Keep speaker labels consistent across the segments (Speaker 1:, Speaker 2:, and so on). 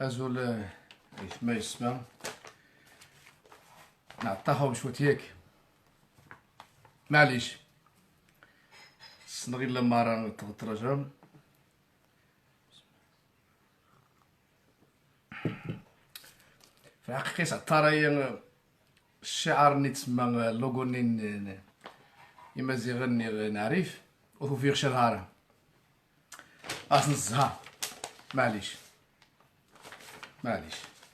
Speaker 1: أزول ما يسمع نعطاهم شوية هيك. معليش صنغي لما راه تترجم. في الحقيقة سعطاري الشعار اللي تسمى اللوغو اللي يمازيغني نعرف وفي شهارة أصل الزهر. معليش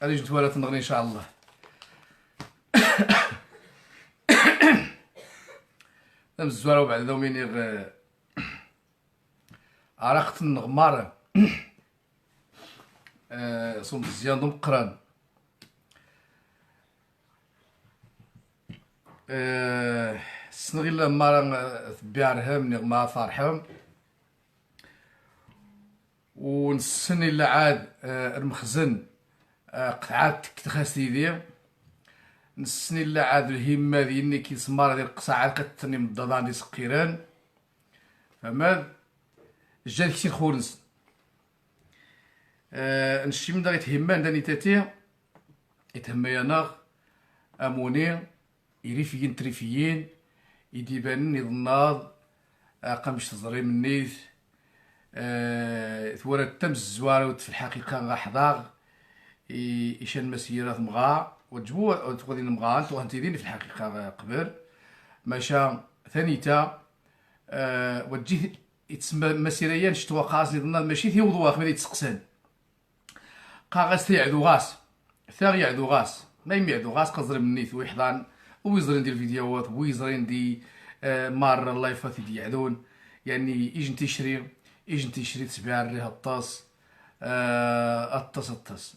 Speaker 1: أنا جيت ولا تنغني إن شاء الله. الزوار وبعد دوميني عرقت النغمار صوم مزيان دوم قران سنغي مرة تبيعرهم نغما فرحهم ونسني اللي عاد المخزن قطعات تخاسي دي نسني اللي عاد الهمة ديالني كي سمارة ديال القصاعات قتني مضادان دي سقيران فما جات كتير خورنس نشي من دا يتهمان داني تاتي يتهمي ناغ اموني يريفيين تريفيين يديبان يضناض قامش تزري منيث ثورة تم الزوارة في الحقيقة غا حضاغ يشان مسيرات مغا وتجبو تغادي المغا انتو هانتيدين في الحقيقة قبل ماشا ثانيتا وتجي يتسمى مسيريا شتوا قاسني ضنا ماشي ثيوضوا خمي يتسقسان قاغاس ثيعدو غاس ثاغ يعدو غاس ما يعدو غاس قزر منيث ويحضان ويزرين ديال الفيديوهات ويزرين دي مار اللايفات دي يعدون يعني يجي تشري تبيع ليها الطاس الطاس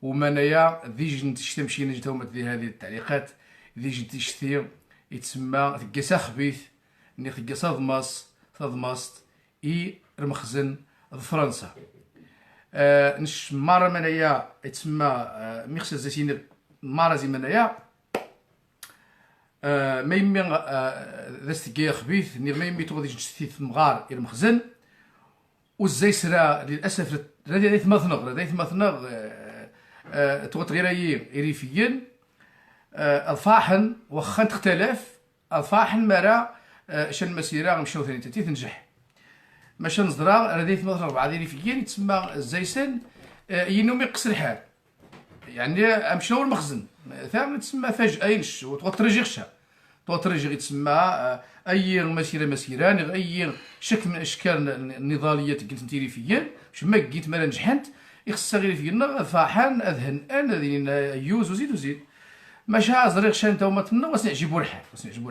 Speaker 1: ومنايا ذي نتشتي مشي نجتهم هذه التعليقات ذي تشتي يتسمى ثقاسا خبيث ني ثقاسا ضماست المخزن فرنسا نش مارا منايا يتسمى ميخسا زيتين مارا زي منايا ما يمي ذا ستكيا خبيث ني ما يمي تغادي تشتي في مغار المخزن وزاي سرا للاسف راه ثمثنغ تغط غير يريفيين الفاحن واخا تختلف الفاحن مرا شان المسيره غنمشيو ثاني تنجح ماشي نزرا راه مثلا 4 ريفيين يتسمى الزيسان ينوم يقصر الحال يعني امشيو المخزن ثاني تسمى فجأة ينش وترجيغشها يتسمى اي مسيره اي شكل من اشكال النضاليه قلت انت ريفيين باش ما قيت مالا نجحت يخصها غير فينا فاحان اذهن انا ذين يوز وزيد ماشي زريغ شان تا هما تما وسنعجبوا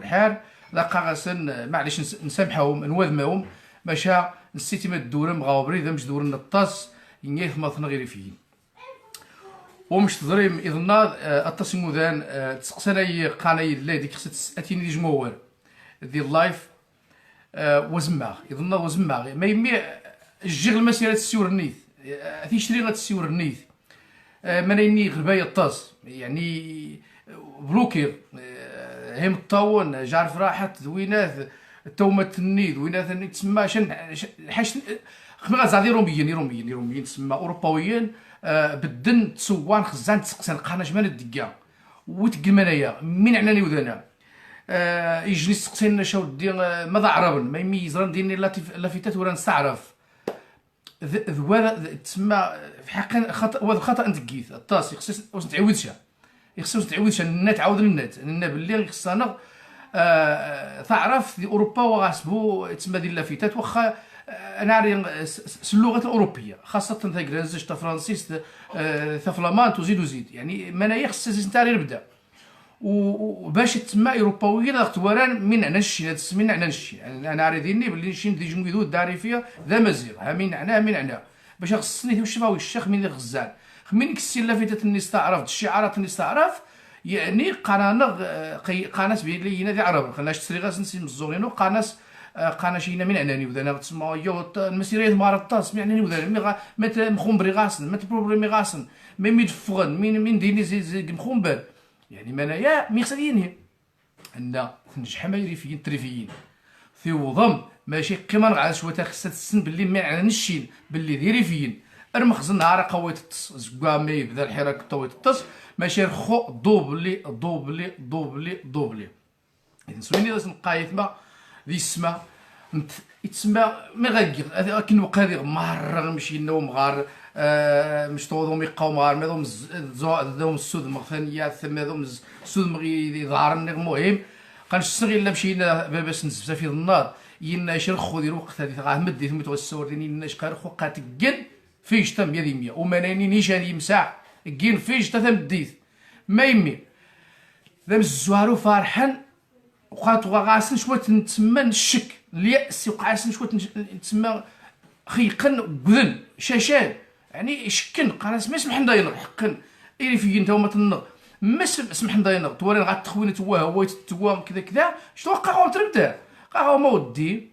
Speaker 1: الحال لاقا غاسن معليش نسامحهم نوذمهم ماشي نسيتي ما الدورم غاوبري اذا مش دورنا الطاس ينيث ما غير فيين ومش تضريم اذن الطاس مودان تسقسناي قاناي لا ديك خصها اتيني دي جمهور ديال اللايف وزماغ اذن وزماغ ما يمي الجيغ المسيره تسيور النيث تيشري غتسيور النيث منيني غربايه الطاس يعني بلوكير هم الطاون جارف راحت دوينات تومة النيد وينات تسمى شن حاش خمي غازادي روميين تسمى اوروباويين بالدن تسوان خزان تسقسان قاناش مان الدقا وتقل منايا من عناني وذانا يجني تسقسين شاو دي ماذا عربن ما يميزران ديني لافيتات ولا نستعرف ذولا تسمى في حق خطا انت كيث الطاس يخص واش تعاودش النات تعاود النات باللي خصنا تعرف في اوروبا وغاسبو تسمى ديال لافيتات واخا انا عارف اللغه الاوروبيه خاصه تا كرانزج تا فرانسيس تا فلامانت وزيد يعني منايا خصها نتاع نبدا وباش تسمى اوروباويين اختواران من عنا الشي من عنا الشي يعني انا عارف ديني باللي شي دي جميدو داري فيها ذا مزيغ ها من عنا باش خصني الشفاوي الشيخ من غزال من كسي لافيتات نستعرف الشعارات نستعرف يعني قناس بين لينا ذي عرب خلاش تسري غاس نسيم الزورينو قناش هنا من عناني وذانا تسمى يو المسيريه مار الطاس يعني وذانا مت مخومبري غاسن مت بروبليمي غاسن مي دفغن من ديني زي مخومبر يعني منايا ميخسديني ان تنجح ما يريفيين تريفيين في وضم ماشي قيمه غا شويه خصها تسن باللي ما على نشين باللي ذي ريفيين المخزن نهار قويت التص زكوا ما يبدا الحراك قويت التص ماشي رخو دوبلي دوبلي دوبلي دوبلي. إذا سويني داز نقايت ما ذي السما يتسمى مي غاكي لكن وقع هذه مرة مشينا ومغار مش توضو يقاو مغار ماذوم ذوم السود مغثانيات ثم ذوم السود مغي ظهرني المهم قنشتغل الا مشينا باباس نزبزا في النار ينا شرخو ديال الوقت هذه غا مدي ثم توسور ديني ناش قارخو قاتكن فيش تم يدي 100 وماناني نيشان يمسع كين فيش تمديت ما يمي ذا الزوارو فرحان وقعت غاسن شويه نتسمى الشك الياس وقعاسن شويه نتسمى خيقن قذن شاشان يعني شكن قراس ما سمح نداينغ حقا إلي في انت وما تنغ ما سمح نداينغ توري غا تخوين توا هو توا كذا كذا شتو قاعو تربدا قاعو ما ودي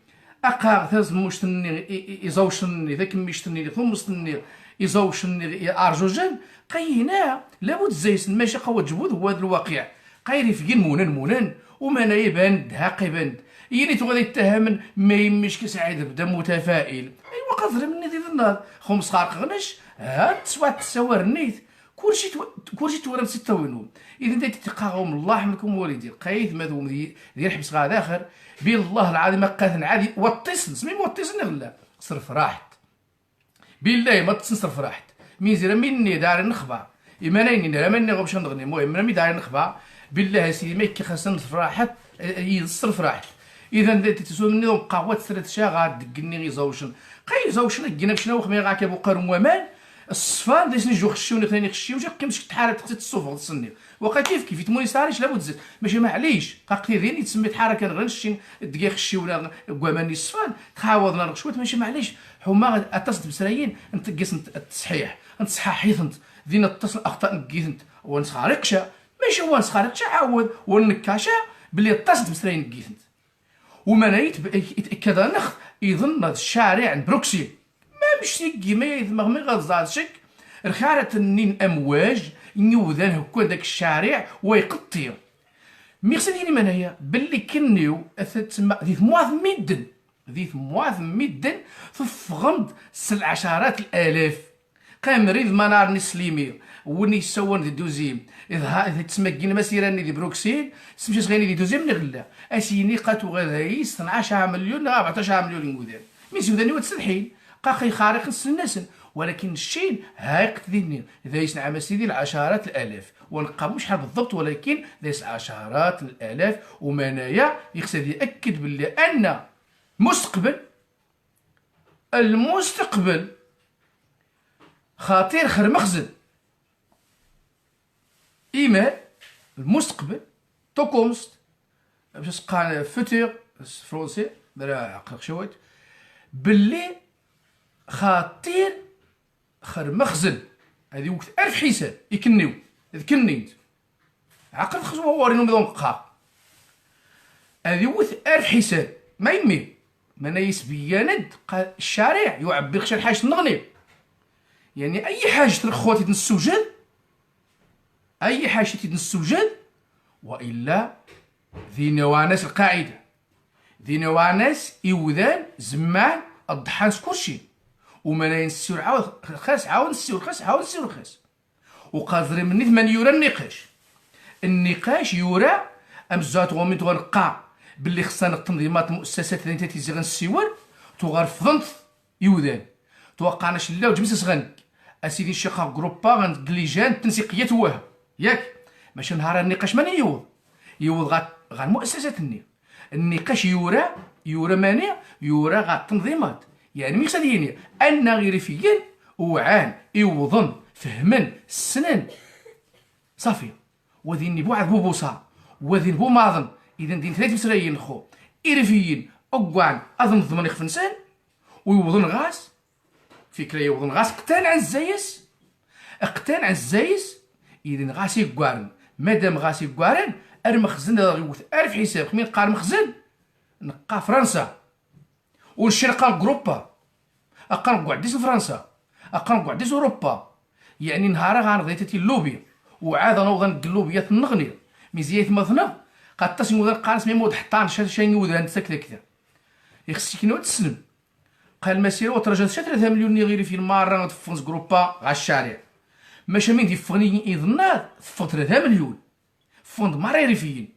Speaker 1: اقا ثاز مشتني يزوشني ذاك مشتني ثم مستني يزوشني ارجوجن قينا لابد زيسن ماشي قوة جبود هو هذا الواقع قايري في مونان ومانا يبان هاقي بند يلي تغادي يتهم ما يمش كسعيد بدا متفائل ايوا قدر مني ذي النهار خمس خارق غنش ها تسوى تسوى النيت كلشي تورم ستة وينهم اذا انت تتقاهم الله يحملكم والدي قايد ماذوم ديال حبس غاد اخر بالله العظيم قاثن عادي وطيسن سمي وطيسن غلا صرف راحت بالله ما تصرف راحت ميزيرا مني دار نخبع ايمانيني لا مني غبش نغني المهم مي دار نخبع بالله يا سيدي ما كيخاصن نصرف راحت يصرف راحت اذا انت تسول مني قهوه ثلاث شاغات دقني غي زوشن قاي زوشن كينا شنو خمي غا كيبو قرن ومان الصفان ديس نجو خشيوني ثاني خشيو جا كيمشي تحارب تحت الصوف تصني وقا كيف تموني ساريش لابد زيد ماشي معليش قاقتي ذيني تسمي تحرك انا غنشي دقيق خشيونا كواماني الصفان تحاوضنا نغشوت ماشي معليش حما اتصلت بسرايين انت قيس التصحيح انت صحاحيت انت ذينا اتصل اخطاء نقيت انت ونسخارقشا ماشي هو نسخارقشا عاود ونكاشا بلي اتصلت بسرايين نقيت انت ومنايت كذا نخ يظن الشارع بروكسي ما مشي كيما يدمغ مي غزال شك رخارة النين امواج نيوذان هكا داك الشارع ويقطي ميغسل ديني منايا باللي كنيو ذي ثمواث ميدن فغمض العشرات الالاف قام ريض منار نسليمي وني يسون ذي دوزيم اذا تسمى كينا مسيراني ذي بروكسيل سمشي صغيري ذي دوزيم نغلا اسيني قاتو غادايس 12 مليون 14 مليون نقودان مي سوداني وتسلحين قاقي خارق الناس ولكن الشين هايقت ذي اذا يسنع مسيدي العشرات الالاف ونقام مش حاب بالضبط ولكن ليس عشرات الالاف ومنايا يقصد ياكد باللي ان المستقبل خطير خير مخزن ايمان المستقبل توكومست باش قال فوتور فرونسي درا عقلق شويه باللي خطير خير مخزن هذه وقت 1000 حساب يكنيو كنيت عقل خصو ورينو بدون قا هذه وقت 1000 حساب ما يمي ما يسبياند الشارع يعبر خشى الحاج نغني يعني اي حاجه ترخواتي تنسوجد اي حاجه تنسوجد والا ذي نواناس القاعده ذي نواناس يوذان زمان الضحانس كلشي وما ينسيو عاود خاص عاود نسيو الخاص عاود نسيو الخاص وقادرين مني 8 يورا النقاش يورا امزات ومن تغنقا باللي خصنا التنظيمات المؤسسات اللي انت تيزي غنسيور تغرفضنت يوذان توقعنا شلا وجمس غنك اسيدي شقا جروبا غنكليجان تنسيقيات واه ياك ماشي نهار النقاش ماني يوض غا المؤسسات النقاش يورا ماني يورا غا التنظيمات يعني مي خصني ان غير فيين وعان يوضن فهمن السنن صافي وذيني بوعد بوبوصا وذين بو ماضن اذا دين ثلاث مسرايين خو إرفيين أقوان أظن ضمن يخفنسان ويوضن غاس فكرة يوضن غاس اقتنع الزايس إذن غاس يقوارن مادام غاس يقوارن المخزن غيوث 1000 حساب خمين قال مخزن نقا فرنسا والشرقة جروبا أقل قعديس فرنسا أقل قعديس أوروبا يعني نهارا غنغديتي اللوبي وعاد نوضن اللوبيات النغني مزيات مثنى قد تصل مودان قارس ميمود حطان شان يودان سكتا كذا يخصك نوت تسلم قال المسيره وترجع 3 مليون ني غير في الماره تفونس جروبا غا الشارع ماشي من ديفوني يظنات فوت 3 مليون فوند ماريري فين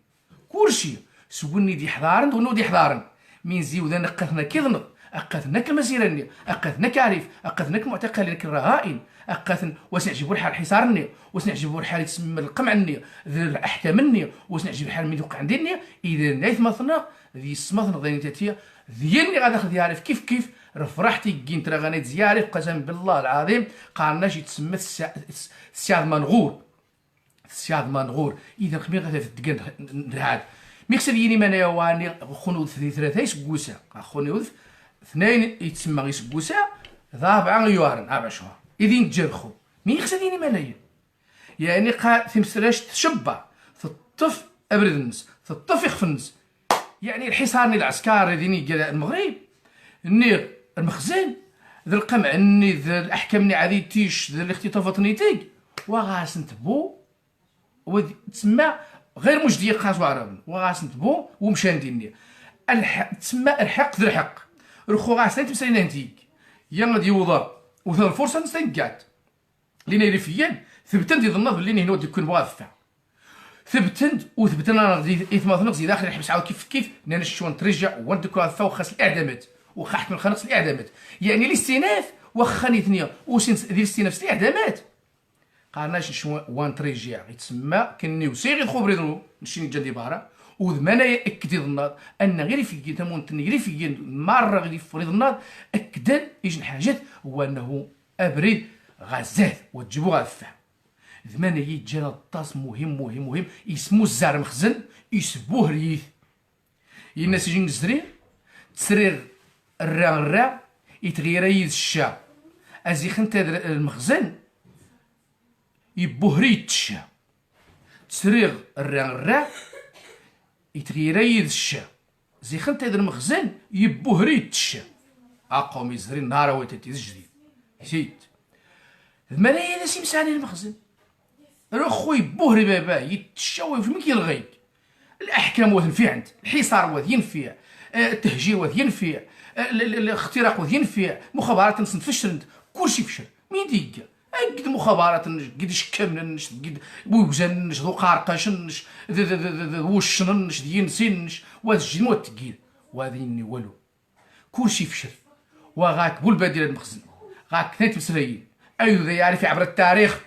Speaker 1: كلشي سولني دي حضارن دونو دي حضارن من زيودا نقثنا كيظن اقثنا كمسيرني اقثنا كعريف اقثنا كمعتقلين كالرهائن اقثن وسنعجبو الحال حصارني وسنعجبو الحال يتسمى القمعني ذي الاحكام مني وسنعجب الحال من يوقع عندي اذا نايت مثلا ذي السماث ضيني تاتيا ذيني غادي ناخذ يعرف كيف رفرحتي كين ترى غنيت زيارف قسم بالله العظيم قالناش يتسمى السياد منغور السياد منغور اذا خمي غادي تدقن نرعاد ميكسر يني مانا واني خنود ثلاثه يسقوسا خنود اثنين يتسمى يسقوسا ضابعه يوارن 4 شهور اذا تجرخو مي يخسر يني مانايا يعني قا ثمسراش تشبع الطف ابرد النس الطف يخفنس يعني الحصار العسكري ديني ديال المغرب ني المخزن ذا القمع ني ذا الاحكام ني عادي تيش ذا الاختطافات نيتيك وغاس نتبو تسمى غير مجديه قاس وعرب وغاس نتبو ومشى نديني تسمى الحق ذا الحق رخو غاس تمسالينا نتيك يا غادي يوضا وذا الفرصه نستنقات لينا يرفيان ثبتن ظن بلي هنا يكون موافق ثبتن وثبتن انا غادي اثماث نقص داخل نحبس عاود كيف نانا شو نترجع وندكو فوق خاص الاعدامات وخاحت من خنقص الاعدامات يعني الاستئناف واخا نيتنيا وسين ديال الاستئناف الاعدامات قالناش شو وانتريجيا يتسمى كني سيغي دخو بريدرو نمشي نجا ديبارا وذمانا ياكد الناض ان غير في تمون غير في مره غير فريد الناض اكد يجن حاجات هو انه ابريد غازات وتجيبو غافع ذمانا يجينا الطاس مهم اسمو الزار مخزن يسبوه ريث الناس يجي نزرير تسرير الرا يتغير يد الشا ازي خنت المخزن يبوه ريت الشا تسرير الرا يتغير يد الشا زي خنت المخزن يبوه ريت الشا اقوم يزرين نهار وتاتي جديد زيد الملايين ناس يمسعني المخزن رخو يبوه بابا يتشاوي في من كيلغيك الاحكام واثن في عند الحصار واث ينفيع التهجير واث ينفيع الاختراق واث ينفيع مخابرات نتفشل كلشي فشل مين ديكا قد مخابرات قد شكمن قد بوزن ذو قارقش وشن دينسين وهذا والتقيل وهذا والو كلشي فشل وغاك بولبادي المخزن غاك ثلاث مسلايين ايضا يعرف عبر التاريخ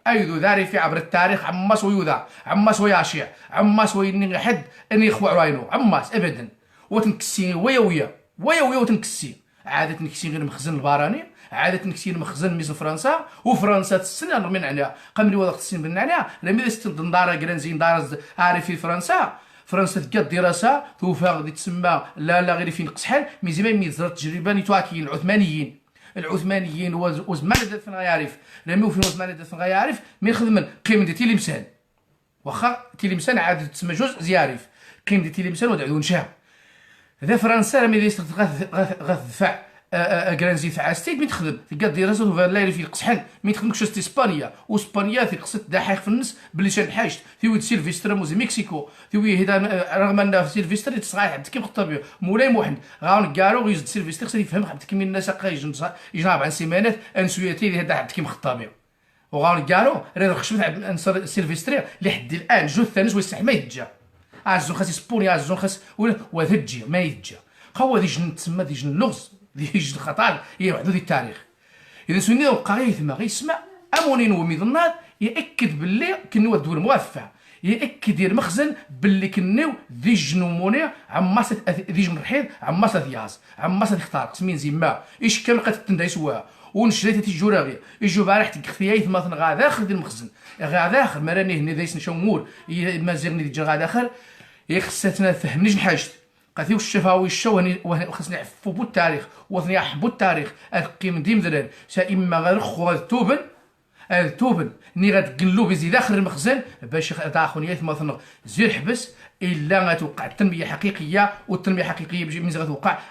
Speaker 1: ايضا يعرف عبر التاريخ عماس ويوذا عماس وياشيع عماس ويني حد اني يخوع راينو عماس ابدا وتنكسي ويا وتنكسي عادة نكسي غير مخزن الباراني عادة نكسي مخزن ميز فرنسا وفرنسا تسنى من عناها قبل وقت السن من عناها لم يستند دار كرانزين دار عارف في فرنسا تلقى دراسه توفى غادي تسمى لا غير فين قصحان مي زمان مي زرت تجربه نتواكين العثمانيين وزمان دات غيعرف رميو في وزمان دات غيعرف مي خدمن قيمه ديال تيلمسان واخا تيلمسان عاد تسمى جزء زيارف قيمه ديال تيلمسان ودعو نشا هذا فرنسا راه ملي غتدفع كرانزي تاع ستيت مين تخدم تلقى دراسه توفى لا في القصحان مين تخدم كشت اسبانيا واسبانيا في قصه دحيح في النص بلي شان حاجت في ود سيلفستر موزي مكسيكو في هذا رغم ان في سيلفستر تصغاي حد كيف خطابيو مولاي موحد غاون كارو يزد سيلفستر خصني يفهم حد كيما الناس يجي 4 سيمانات انسويتي هذا حد كيما خطابيو وغاون كارو راه خشمت عند سيلفستر لحد الان جوج ثاني ويستحمى ما يتجا عزو خاص يسبوني عزو خاص وذجي ما يتجا هو دي جن تسمى دي جن اللغز دي جن خطر هي وحدو دي التاريخ اذا سني القرايه ثما غيسمع امونين وميظنات ياكد باللي كنو الدول موافقه ياكد المخزن باللي كنو دي جنوموني عماس دي جن رحيد عماس دياز عماس اختار سمين زيما ايش كان لقات التندايس وا ونشريت تيجوراغي يجو بارح تكفيايت مثلا غاداخل ديال المخزن غاداخل مراني هنا دايس نشومور مازيغني ديجا غاداخل خصاتنا فهمنيش نحاجت قاثي والشفاوي الشو خصني نعفو بالتاريخ وثني يحبوا التاريخ القيم ديم ذلال سا اما غيرخو التوبن ني غتقلو بزي داخل المخزن باش تاخوني مثلا زير حبس الا غتوقع التنميه حقيقيه. والتنميه الحقيقيه من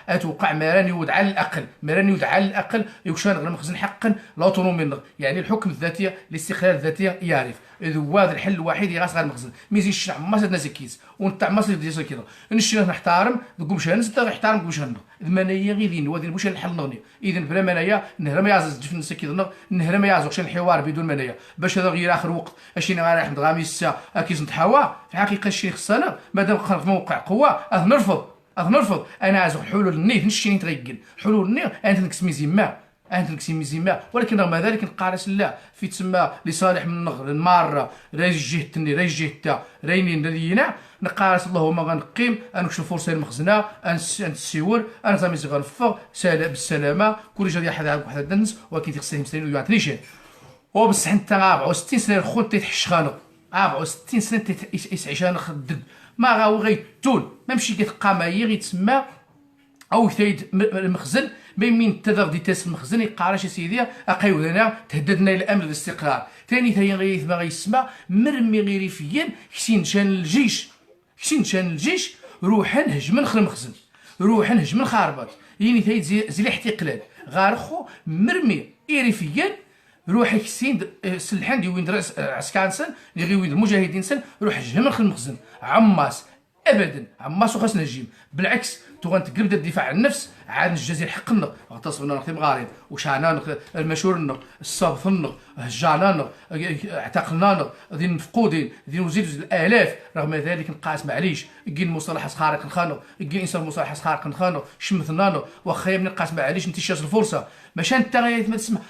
Speaker 1: غتوقع مراني يود على الاقل، مراني يود على الاقل يكشان غير مخزن حقا لاوتونومي، يعني الحكم الذاتيه، الاستقلال الذاتيه يعرف اذا هو هذا الحل الوحيد اللي غير المخزن. ميزين الشعب ما سدنا زكيز ونتاع ما سد ديال كذا نشي نحترم نقوم شان نزيد نحترم نقوم شان المنايا غير دين ودين واش الحل نغني. اذا بلا منايا نهر ما يعزز في الناس كذا نهر ما يعزوش الحوار بدون منايا باش هذا غير اخر وقت اشي غير احمد غاميسا اكيز نتحاوى في الحقيقه الشيء خصنا مادام خرج في موقع قوه نرفض انا عايز حلول النيت نشي نتغير حلول النيت انت نكسمي زيما ولكن رغم ذلك نقارس لا في تسمى لصالح من النغر الماره راي جهتني راي جهتا راينين لينا نقارس اللهم غنقيم نكشف فرصه المخزنه نسيور انا زعما غنفق بالسلامه كل جا واحد واحد الدنس ولكن تيخصني مسلمين ويعطينيش وبصح انت 64 سنه الخوت تيتحش خانق 64 سنه يسعيش انا خدد ما غاو غيتون ما مشي كتلقى معايا غيتسمى او ثايد المخزن من تذر دي تاس المخزن يقارش يا سيدي اقيودنا تهددنا الى الامن والاستقرار. ثاني ثاني غيث ما غيسمى مرمي غير فيا كسين شان الجيش روح نهجم نخر المخزن روح نهجم خاربط يعني ثايد زي الاحتقال غارخو مرمي ايريفيا روح كسين سلحان دي وين درس عسكانسن اللي غيوين المجاهدين سن روح هجم نخر المخزن عماس ابدا عماس وخاص نهجم بالعكس تقلب الدفاع عن النفس عاد الجزير حقنا غتصبنا نختي مغارب وشعنا المشورنا الصابثنا هجعنا اعتقلنا دين مفقودين دين وزيد الالاف. رغم ذلك نقاس معليش كاين مصطلح خارق نخانو كاين انسان مصطلح خارق نخانو شمثنا واخا نقاس معليش انتشاز الفرصه ماشي انت ما تسمع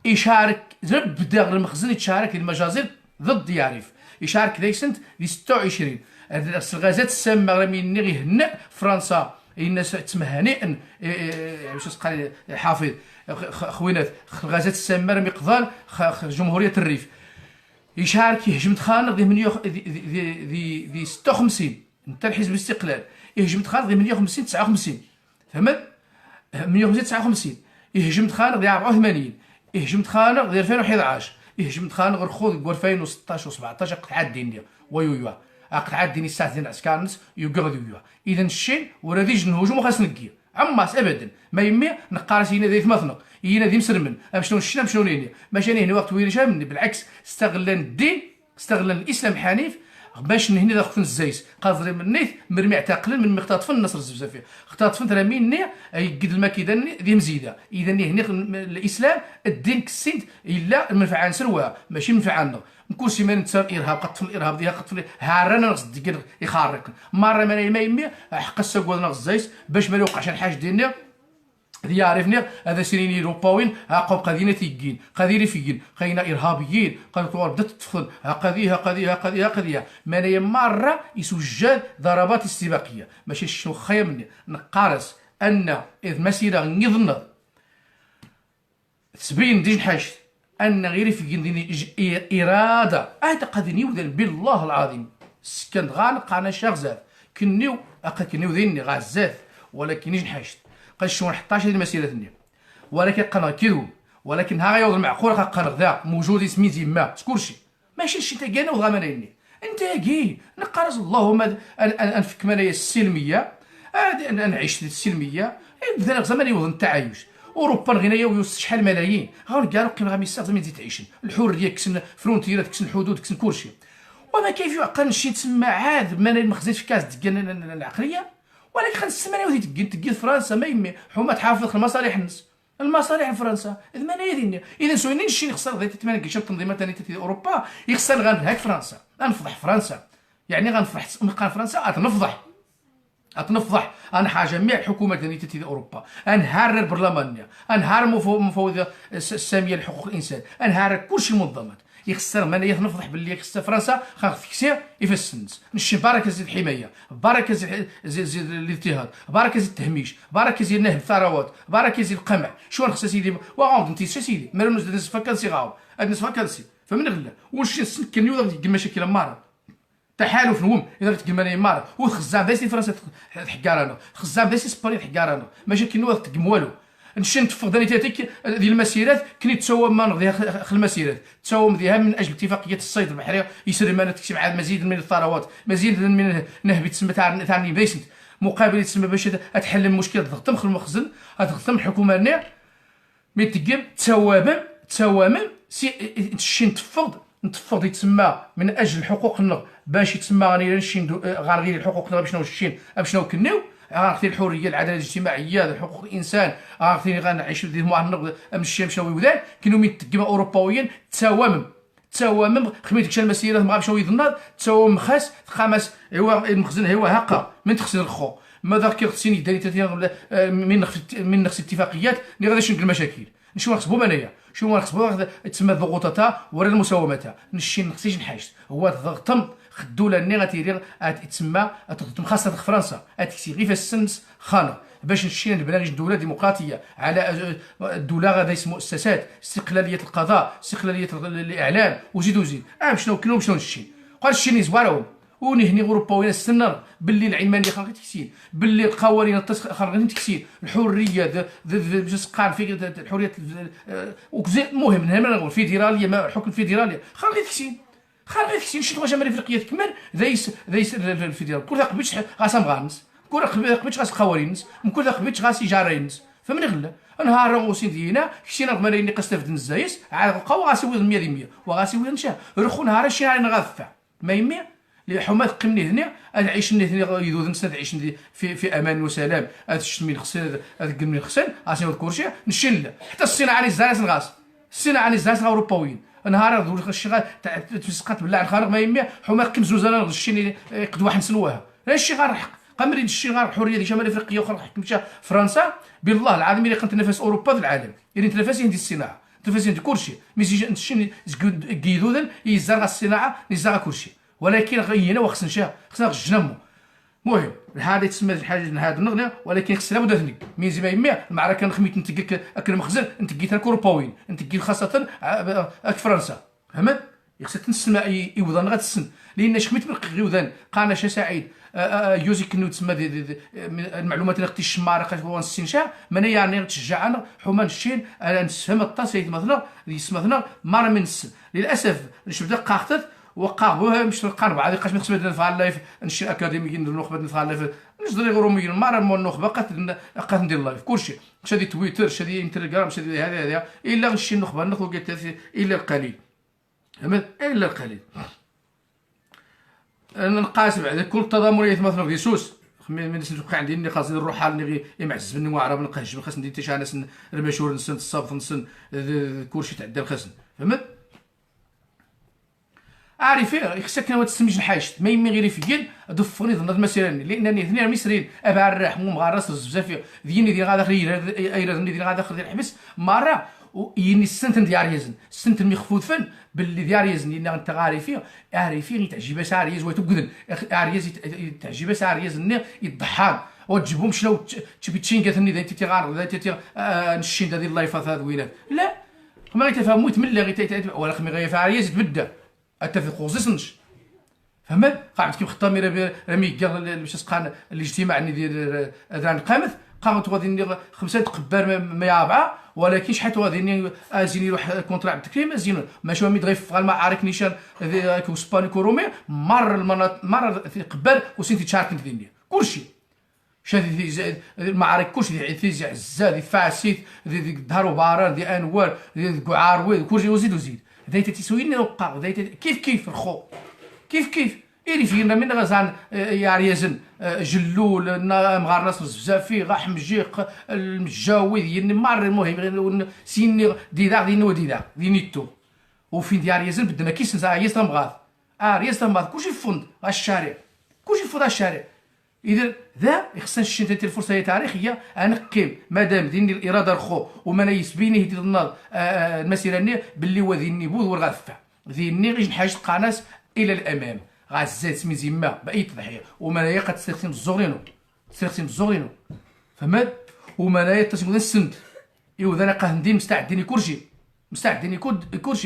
Speaker 1: يشارك بدا غير المخزن يتشارك المجازر ضد يعرف يشارك ديسنت ل 26 الغازات السامه راه مني غيهنأ فرنسا الناس تسمى هنيئا واش قال حافظ خوينات الغازات السامه راه مقدار جمهوريه الريف يشارك يهجم تخانق دي 56 انت الحزب الاستقلال يهجم تخانق دي 150 59 فهمت 150 59 يهجم تخانق دي 84 يهجم تخانق دي 2011 يهجم تخانق رخوض 2016 و17 قطعات دينيه ويويوا قطعات ديني الساعه ديال عسكرنس يقعدوا اذا الشين ورا ديج الهجوم خاص نقي عماس ابدا ما يمي نقارسينا ذي ثمثنق ينا ذي مسرمن شلون الشنا شلون هنا ماشي هنا وقت وين مني بالعكس استغلن الدين استغلن الاسلام الحنيف باش هنا داخل الزيس قادر من نيت مرمي اعتقل من مختطف النصر الزفافيه اختطف ترى مين يقد المكيده ذي مزيده اذا هنا الاسلام الدين كسيد الا المنفعه عن سروها ماشي منفعه عنا كل سيمانه تصير ارهاب قطف الارهاب ديال قطف هارانا نقصد يخارق مره ما يمي حق السكوال نغزايس باش ما يوقعش الحاج ديالنا يعرفني هذا سيرين اوروباويين قوم قادين تيجين قادين فيين خاينا ارهابيين قالوا بدات تدخل قضيه مانايا مره يسجل ضربات استباقيه ماشي شنو خايا مني نقارس ان المسيره نظن تبين ديج حاجه ان غير في اراده اعتقد يوذن بالله العظيم سكن غانق انا شغزاف كنيو ذيني غازات ولكن يجي حاجه قال شلون 11 هذه المسيره ثانيه ولكن قنا كيدو ولكن ها غيوض المعقول قنا ذا موجود سميتي ما كلشي ماشي شي تاكانا وغامريني انت كي نقرز اللهم انفك منايا السلميه نعيش السلميه بدا زمان يوض التعايش اوروبا غنايا ويوصل شحال ملايين ها كاع قيمه غاميسا زعما تزيد تعيش الحريه كسن فرونتيرات كسن الحدود كسن كلشي وما كيف يعقل شي تسمى عاد ما المخزن في كاس ديال العقليه ولكن خلينا السمانه ودي تقي فرنسا ما يمي حما تحافظ المصالح الناس المصالح فرنسا اذا ما نايدين اذا سوينين شي نخسر غير تمانك شي تنظيمات ثانيه في اوروبا يخسر غنهاك فرنسا غنفضح فرنسا يعني غنفضح فرنسا اتنفضح انا حاجه جميع الحكومات ثانيه في اوروبا انهار البرلمان انهار مفوضيه الساميه لحقوق الانسان انهار كلشي المنظمات يخسر من ينفضح باللي يخسر فرنسا خاف تكسير يفسنس نشي بركه زيد الحمايه بركه زيد الاضطهاد بركه زيد التهميش بركه زيد نهب الثروات بركه زيد القمع شو نخص سيدي وعاود انت سيدي ما نوز فكانسي غاو نسفا كانسي فمن غلا واش نسكن يوض ديك المشاكل مارا تحالف نوم اذا تقماني مارا وخزام دايسي فرنسا تحكارانا خزام دايسي اسبانيا تحكارانا ماشي كي نوض تقم والو نمشي نتفق دانيتاتيك ديال المسيرات كني تساوم ما نغذي المسيرات تساوم ديها من اجل اتفاقيه الصيد البحري يسري ما تكتب مع مزيد من الثروات مزيد من نهبي تسمى تاع نيفيسنت مقابل تسمى باش تحل المشكل تخدم في المخزن تخدم الحكومه هنا مي تقيم تساوم شي نتفض يتسمى من اجل حقوقنا باش يتسمى غني غنغير حقوقنا باش شنو كنيو غنعطي الحريه العداله الاجتماعيه حقوق الانسان غنعيشوا ديال معنا نمشي ويودان كانوا متقيمه اوروبيين تساوم خميت ديك المسيرات ما شنو يظن تساوم خاص خمس هو المخزن هو هكا من تخسر الخو ماذا كيغسيني داري من نفس اتفاقيات اللي غادي نشوف المشاكل نشوف نحسبوا انايا شو نحسبوا تسمى ضغوطاتها ورا المساومات نشي نخسيش نحاجت هو ضغطم الدوله اللي غتيري تسمى تخدم خاصه في فرنسا تكسي غير في السنس خانه باش نمشي نبنى دوله ديمقراطيه على الدوله غادا يسمو مؤسسات استقلاليه القضاء استقلاليه الاعلام وزيد شنو كلهم شنو نشي قال شي زوارهم ونهني اوروباويين السنه باللي العلمانيه خلقت تكسين باللي القوانين خلقت تكسين الحريه باش تقال في الحريه المهم هنا الفيدراليه ما الحكم الفيدرالي خلقت تكسين شي واش امريكا افريقيا تكمل ذايس الفيدرال كل قبيتش غاسم غانس كل قبيتش غاس قوارينس كل قبيتش غاس جارينس فمن غلا نهار غوسين دينا كشينا غمالين قستف الزايس عاد بقاو غاسيوي 100 وغاسيوي نشا رخو نهار شي راني نغفع ما يمي حمات قمني هنا عيش هنا يذوذ نسد عيش في امان وسلام هذا الشمين خسن هذا القمني خسن عشان الكرشي نشل حتى الصناعه اللي زارس نغاس الصناعه اللي زارس اوروبيين نهار ذو الشغال تسقط بالله الخارق ما يمي حمات قم زوزنا غشيني قد واحد نسلوها الشيء غير قمرين الشيء غير الحريه ديال شمال افريقيا وخرج حكمتها فرنسا بالله العظيم اللي كنتنافس اوروبا في العالم يعني تنافسي عندي الصناعه تنافسي عندي كلشي مي نشي كيدودن يزرع الصناعه يزرع كلشي ولكن غينا وخصنا خصنا الجنمو المهم هذا تسمى الحاجه هذا النغنى ولكن خصنا وداتني مي زي ما يمي المعركه نخميت نتقيك اكل مخزن نتقيت الكوروباوين نتقي خاصه فرنسا فهمت خصها تنسمع يوضن غتسن لان شخميت بالغيوذان قانا شا سعيد يوزي كنو تسمى المعلومات اللي اختي الشمارقه هو نستنشا من يعني تشجعنا حمان الشين نسهم الطاس مثلا يسمثنا مره من السن للاسف شفت قاختت وقاهوها مش القرب عادي قاش نقسم نفعل لايف نشي اكاديميين ندير نخبه نفعل لايف نجري غروميين مره مو النخبه قات ندير لايف كلشي شادي تويتر شادي انستغرام شادي هذا الا نشي النخبه نخرج الا القليل فهمت الا القليل انا نقاس بعد كل تضامنيه مثلا في سوس من نسلك عندي اللي خاصني نروح اللي يمعز بني واعره ما نقهش خاص ندير حتى ناس المشهور نسن الصابط نسن كلشي تعدى خاصني فهمت عارفين خصك ما تسميش الحاجه ما يمي غير فيين ضفوني ظن المسيره لانني اثنين مصريين ابا الراح مو مغرس بزاف ديني ديال غادا خير ايرا ديال غادا خير الحبس مره يني السنت ديال يزن السنت مخفوض فن باللي ديال يزن لان انت عارفين تعجب ساريز وتبقدن عاريز تعجب ساريز يضحان وتجيبهم شنو تبي تشينكاتني ذا تي غار ذا تي نشين ديال اللايفات هذا ويلات لا ما غيتفهموا تملا غير ولا خمي غير فاريز تبدا اتفق وزسنش فهمت قاعد كيف خطامي رمي كاع باش تسقان الاجتماع ديال اذان قامت قامت غادي 5 قبار ما يابعه ولكن شحال غادي ازيني يروح كونترا بالتكريم ازين ماشي مي دغيف المعارك نيشان كو سباني كورومي مر في قبار وسنتي تشارك الدنيا كلشي شادي المعارك كلشي في عزاد فاسيت ظهروا باران دي انوار دي كعاروي كلشي وزيد ذايت تسويني وقع ذايت كيف الخو كيف إيري فينا من غزان ياريزن جلول مغارناس بزافي غا حمجيق المجاوي ديالني مار المهم سيني ديداغ دي نيتو وفين ديال يزن بدنا كيس نسا يسلم غاث يسلم غاث كلشي فند غا الشارع كلشي فند الشارع اذا ذا خصنا نشد الفرصه تاريخيه انقيم مادام ديني الاراده الخو وما يسبيني هدي النار المسيره باللي هو ذيني بود والغفع ذيني غير حاجه قناص الى الامام غازات من زيما باي تضحيه ومنايا قد تستخدم الزغرينو فهمت ومنايا تسمى السند ايوا انا قاهندي مستعدين كلشي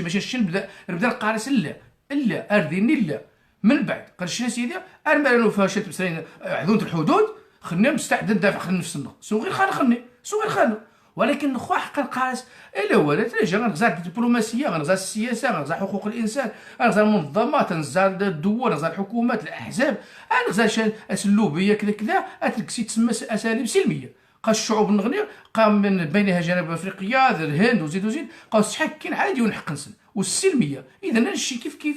Speaker 1: ماشي الشين نبدا القارص الا ارديني لا من بعد قال شي سيدي ارمالو فاشلت بسرين حدود الحدود خلينا مستعد ندافع عن نفسنا سو غير خان ولكن خو حقا قاس الا هو تلاجا غنغزا الدبلوماسيه، غنغزا السياسه، غنغزا حقوق الانسان، غنغزا المنظمات، غنغزا الدول، غنغزا الحكومات، الاحزاب، غنغزا اسلوبيه كذا كذا، اتلكسي تسمى اساليب سلميه. بقى الشعوب النغنيه بقى من بينها جنوب افريقيا، الهند وزيد وزيد، بقاو السحاكين عادي ونحق نسن والسلميه. اذا هذا الشيء كيف كيف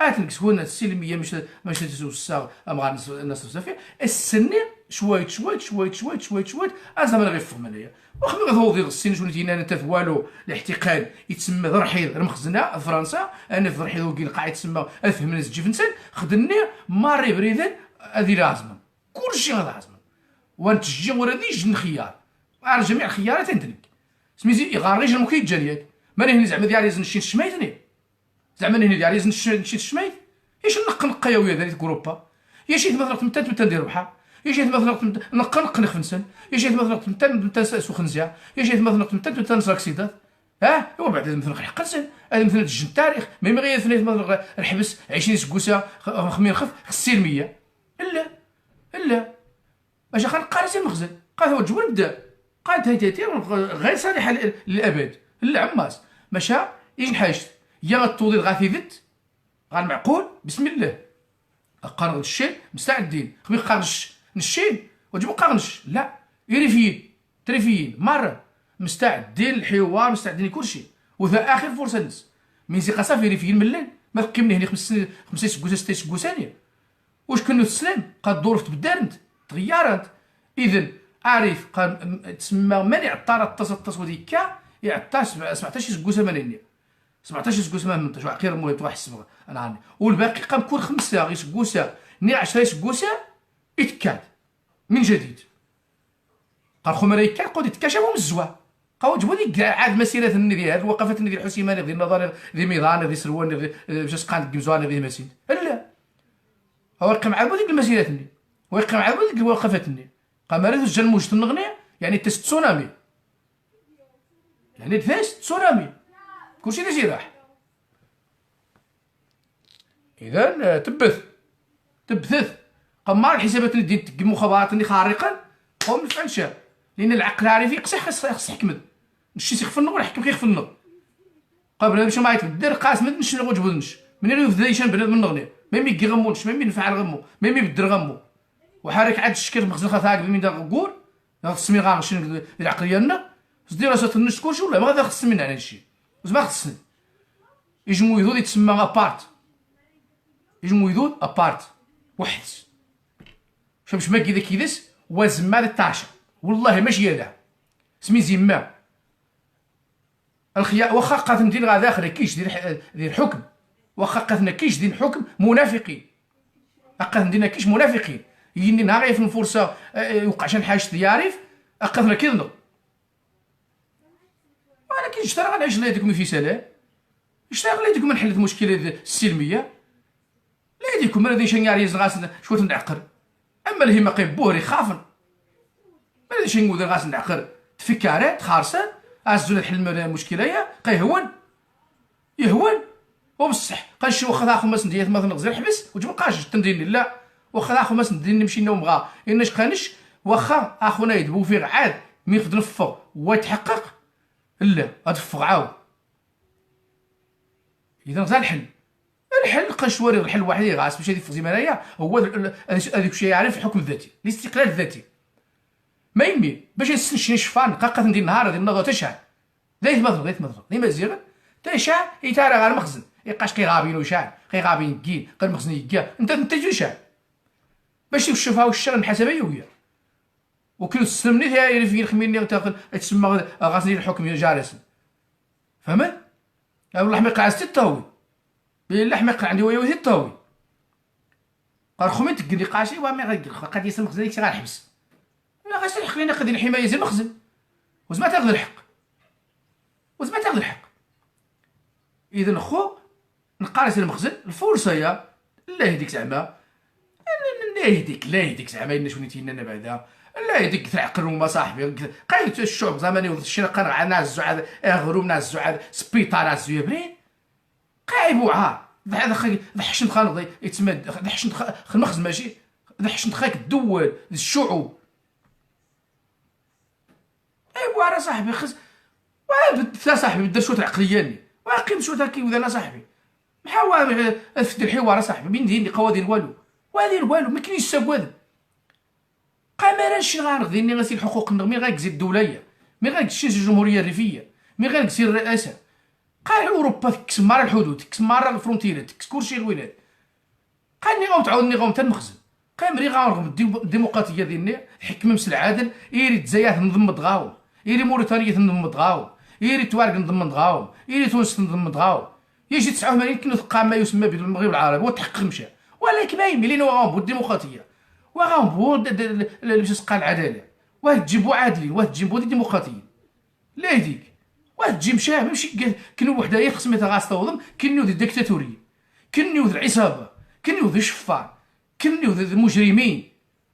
Speaker 1: اتنقص هو السلميه مش تسوسا مع الناس فيه السنه شويه شويه شويه شويه شويه شويه ازعما غير فهم انايا واخا غادي السن شنو تينا انت والو الاحتقان يتسمى ذرحيض المخزنه فرنسا، انا في ذرحيض وكاين قاعد يتسمى افهم الناس جيفنسن خدني ماري بريدن هذه لازمه كلشي هذا لازم وانتجي وراديش الخيار على جميع الخيارات عندك سميتي يغاريج المكيد جاليات ماني هني زعما ديالي نشي شميتني زعما هني ديالي نشي شميت ايش نقا يا ويا داريت جروبا يا شي مثلا تمتا ندير بحال يا شي مثلا نقا نخنسن يا شي مثلا تمتا سخنزيا يا شي مثلا تمتا نسراكسيدات هو بعد مثلا حق نسن هذا مثلا تجن التاريخ ما غير مثلا الحبس 20 سكوسه خمير خف السلميه لا اش غنقارس المخزن قال هو الجبر بدا قالت هاي غير صالحه للابد لا عماس مشى يجي حاجت يا التوضيل غاثيدت غنمعقول بسم الله قارن الشيء مستعدين خبير قارنش نشين وجبو قارنش لا تريفيين مره مستعدين الحوار مستعدين لكل شيء وذا اخر فرصه الناس من زي قصا في ريفيين من الليل ما كملنا هني 5 سكوسه 6 سكوسه واش كنو تسلم قد الظروف تبدلت تغيرت اذا عارف قال تسمى من يعطى التصويت ديكا يعطى 17 سكوسه منين 17 سكوسه من منتج عقير المهم واحد السبغه انا عندي والباقي قام كل 5 غير سكوسه ني 10 سكوسه يتكاد من جديد قال خو مريكا قود يتكاشفوا من الزوا قاو جبوا ديك عاد مسيره النبي هاد الوقفات النبي الحسيماني ديال النظر ديال ميضان ديال سروان ديال باش قاند كمزوان ديال مسين لا هو يقيم مع ديك المسيرات النبي ويقيم مع ديك الوقفات النبي قام مريض جا الموج النغني يعني تسونامي يعني تسونامي كلشي داجي راح اذا تبثث قمار الحسابات اللي ديال المخابرات اللي خارقا هو من فعل لان العقل العارفي خص يحكمد نشي يخف النغ ولا يحكم كيخف النغ قبل باش ما يتبدل قاس ما نش نغ وجبدنش من اللي يفدا يشان بنادم من النغني ما يمي غمونش ما يمي نفعل غمو ما يمي يبدل غمو وحرك عاد الشكل مخزن خاطاك من دا قول السمي غنشن العقليه ديالنا دير راسها النش كلشي ولا ما غادي خص من على هادشي زعما خصني يجمو يذود يتسمى ابارت يجمو يذود ابارت وحد باش ما كيدس وزما الطاشا والله ماشي هذا سمي زما الخيار واخا قات ندير غا داخل كيش دير الحكم واخا قاتنا كيش دير الحكم منافقين قات نديرنا كيش منافقين يجيني نهار في الفرصه يوقع شي حاجه يعرف قاتنا كيظن ولكن اشترى غنعيش ليدكم في سلام اشتغل ليدكم نحل المشكله السلميه ليدكم ما غاديش نعريز غاس شويه نعقر اما الهمه قيبوه يخافن ما غاديش نقول غاس نعقر تفكارات خارسان عزونا نحل المشكله يا قيهون يهون وبصح قال شي واخا اخو ماس ندير مثلا غزير حبس وتبقاش تنديني لا واخا اخو ماس ندير نمشي نوم غا اناش قانش واخا اخونا يدبو فيه عاد مين يخدم نفق ويتحقق لا غتفق عاود اذا غزا الحل قشوري الحل واحد غاس باش يدفق زي انايا هو هذاك الشيء يعرف الحكم الذاتي الاستقلال الذاتي ما يمي باش نسنشني شفان قاقه ندير نهار ديال النظر تشعل زيت مضرب لما زيغ تشعل يتارى غير المخزن يبقاش كيغابين وشعل كيغابين كين غير المخزن يكا انت تجي شعل باش تشوفها والشغل الحسابيه ويا وكل تسلمني هي في الخميني وتاخذ تسمى غاس ندير الحكم جالس فهمت والله ما يقع التاوي بالله ما يقع عندي ويا التاوي قال خومي تقلي قاشي وما غادي يسمى المخزن ديك غنحبس لا غاش الحق لينا قد الحمايه زي المخزن وزما تاخذ الحق اذا خو نقارس المخزن الفرصه يا الله يهديك زعما لا يهديك زعما شنو تينا بعدا لا يهديك تعقل وما صاحبي قايت الشعب زماني وشي قرع ناس زعاد غروم ناس زعاد سبيطار ناس زويبرين قايب وعار ضحشن خانضي يتمد ضحشن المخزن ماشي ضحشن خاك الدول الشعوب ايوا راه صاحبي خص بدت صاحبي بدر شويه العقليه واقيم شويه هكا ولا صاحبي محاول افدي الحوار صاحبي بين ديني قوادين والو والو ما كاينش سواد قمرش غنغديني غاسي الحقوق مي غاكزي الدوليه مي غاكزي الجمهوريه الريفيه مي غاكزي الرئاسه قال اوروبا تكس مار الحدود تكس مار الفرونتيرات تكس كلشي الولايات قالني تعاودني حتى المخزن قامري غنرغم الديمقراطيه ديالنا حكم مثل العدل يري الجزائر تنظم دغاو يري موريتانيا تنظم دغاو يري توارق نظم دغاو يري تونس تنظم دغاو يجي 89 كنو تلقى ما يسمى بالمغرب العربي وتحقق مشى ولكن ما يملي لنا وغنبو الديمقراطيه وغنبو قال العداله وتجيبو عادلين وتجيبو ديمقراطيين لا يديك وتجي ماشي كنو وحدايا خصمتها غاستوضم كنو الديكتاتوريه كنو العصابه كنو الشفار كنو المجرمين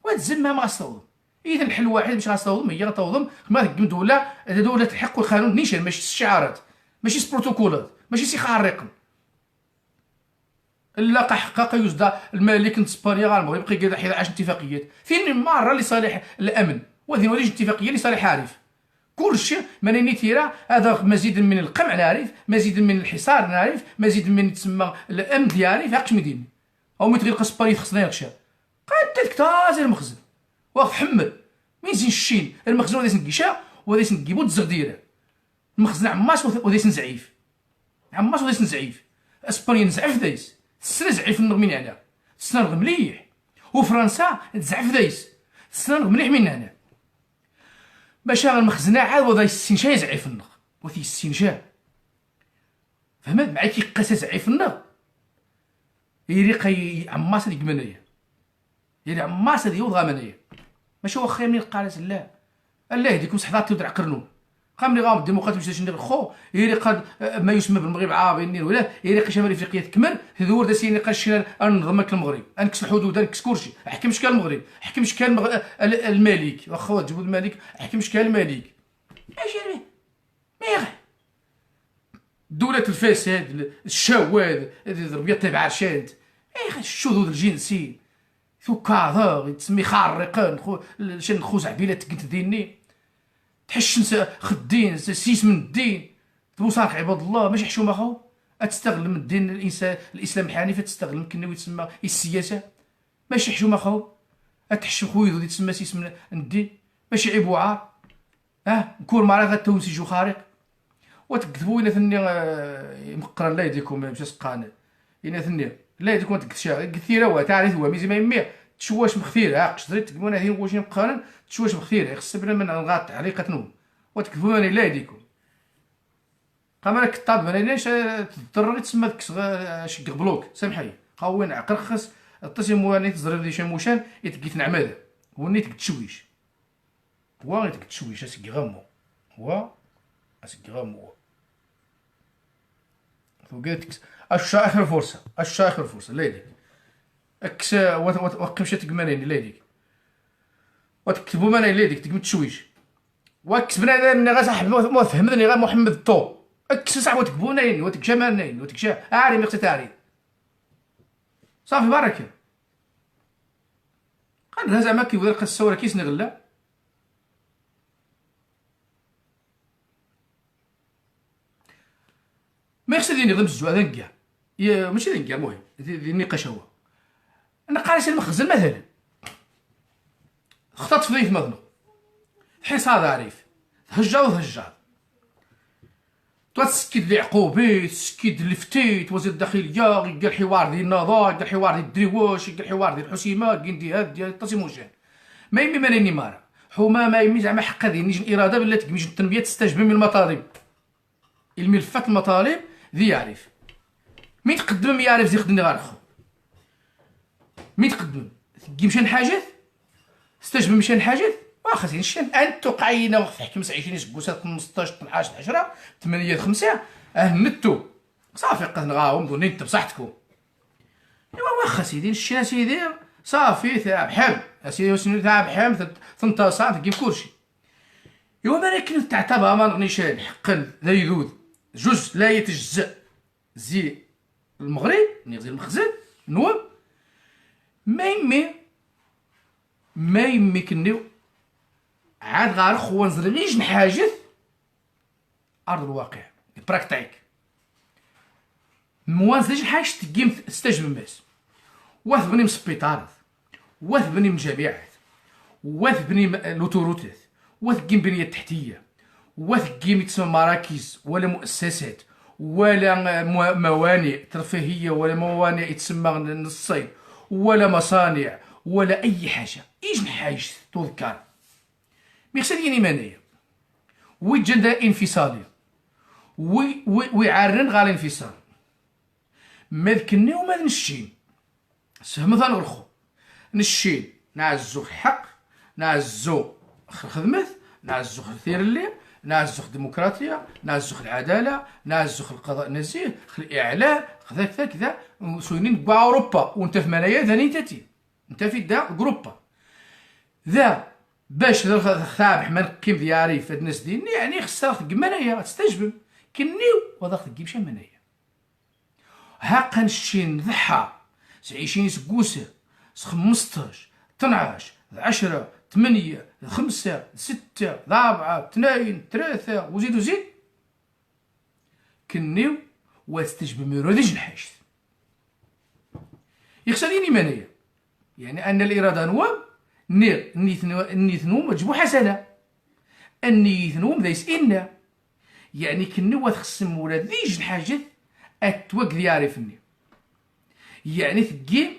Speaker 1: وتزمها ما غاستوضم اذا الحل الواحد باش غاستوضم هي غتوضم ما تقم دوله الحق والقانون نيشان ماشي الشعارات ماشي بروتوكولات ماشي سي خارقين الا حقق يصدى الملك اسبانيا غير المغرب يبقى يقاد 11 اتفاقيات فين مره لصالح الامن وهذه وليش اتفاقيه لصالح عارف كلشي ماني تيرا هذا مزيد من القمع نعرف مزيد من الحصار نعرف مزيد من تسمى الامن ديالي فاقش مديني او متغير اسبانيا خصنا يغشى قاد تازي المخزن واقف حمل مين زين الشين المخزن وديس نكيشا وديس نكيبو الزغديره المخزن عماش وديس نزعيف عماش وديس نزعيف اسبانيا نزعف دايس السنه زعيف النغمين هنا السنه مليح وفرنسا تزعف دايس السنه مليح من هنا باش المخزنه عاد وضا السنشا يزعف النغ وثي السنشا فهمت معايا كيقاس يزعف النغ يري عماس ديك منايا يري عماس ديال وضغا منايا ماشي واخا من قالت لا الله يهديكم صحداتي ودرع قرنون قام لي غام الديمقراطيه باش ندير خو يري قاد ما يسمى بالمغرب العربي النيل ولا يري شمال افريقيا تكمل ذور داسيني قاشنا ننظمك المغرب انكس الحدود انكس كلشي احكم شكال المغرب احكم شكال الملك واخا تجيبوا الملك احكم شكال الملك اجي ميغ دولة الفساد الشواذ الربيع تبع رشاد الشذوذ الجنسي ثو كاظر تسمي خارقين شن خوز عبيلات كنت ديني تحشم خدين سيس من الدين تبوصارك عباد الله ماشي حشومه خو تستغل من الدين الاسلام الحنيف تستغل يمكن يتسمى السياسه ماشي حشومه خو تحشم خويا ذو تسمى سيس من الدين ماشي عيب وعار نكون مع غتونسي جو خارق وتكذبوا الى ثني مقرا لا يديكم باش سقان الى ثني لا يديكم تكتشا كثيره وتعرف هو ميزي ما يمي تشواش مختير قشريت تقولنا هذه واش مقارن تشواش مختير خص بنا من الغاط تعليقه نوم وتكذبوا لا يديكم قامك الطاب انا ليش تضطر تسمى شق بلوك سامحي قوين عقل خص التصم واني تزرب دي شموشان يتقيت نعماده وني تكتشويش هو غير تكتشويش اسكي غمو هو اسكي غمو فوقيتك اخر فرصه اخر فرصه لا يديك اكس وقمشي تقمانين لا يديك وتكتبوا مانا لا يديك تقم تشويش واكس بنادم غا صاحب مو فهمني غا محمد الطو اكس صاحب وتكبونين وتكشمانين وتكشا عاري ميقتي تاري صافي بركه قال لها زعما كيبدا لقى الصوره كيسني غلا ما يقصد ينظم الزوا هذا كاع ماشي ذنكا المهم النقاش هو انا قاري سي المخزن مثلا خطات في ضيف مظنو حصاد عريف تهجا تسكد لي عقوبي تسكد الفتيت وزير الداخليه يلقى الحوار ديال النضال يلقى الحوار ديال الدريواش يلقى الحوار ديال الحسيمه كندي هاد ديال التصيموشان ما يمي ماني مارا حما ما يمي زعما حقا ديال نيجي الاراده بلا تكميج التنميه تستجب من المطالب الملفات المطالب ذي يعرف مين تقدم يعرف زي خدني غير خو مين تقدم مشان حاجات استجب مشان حاجات واخا زين شان انتو قاينا وقت حكم 20 سكوسات 15 12 10 8 5 نتو صافي قد نغاهم دوني انت بصحتكم ايوا واخا سيدي الشيء سيدي صافي ثاب حام اسيدي وسنو ثاب حام تنتصر تجيب كلشي ايوا ما لكن تعتبر ما نغنيشان حقا ذا يذوذ جزء لا يتجزأ زي المغرب زي المخزن نوم ما يمي كنيو عاد غار خوان زرغيج نحاجث ارض الواقع براكتيك موان زرغيج نحاجث تقيم ستاج ماس واث بني من سبيطارات واث بني من جامعات واث بني لوتوروتات واث كيم بنيه تحتيه واث كيم يتسمى مراكز ولا مؤسسات ولا موانئ ترفيهيه ولا موانئ يتسمى الصيد ولا مصانع ولا اي حاجه ايش نحاجث تذكر ميخسديني مانايا ويجندا انفصاليه ويعرن غال الانفصال ماذكني وما نشين سهم ثان غرخو نشين نعزو الحق نعزو الخدمة نعزو الثير الليل نعزو الديمقراطية نعزو العدالة نعزو القضاء النزيه الإعلاء كذا كذا كذا سوينين كوا أوروبا وانت في منايا ذاني تاتي انت في دا أوروبا ذا باش ثابح من كيم دياري في الناس دي يعني خصها تقيم منايا تستجبم كنيو وضغط تقيم شي منايا هاقا نشين ضحى 20 سكوسه 15 12 10 8 5 6 4 2 3 وزيد وزيد كنيو واستجب ميرو ديج الحاجت يخسريني مانيا يعني ان الاراده نوام نير نيثنوم تجبو حسنه النيثنوم ذا يسئلنا يعني كنيو وتخصم ولا ديج الحاجت اتوك دياري فني يعني تقيم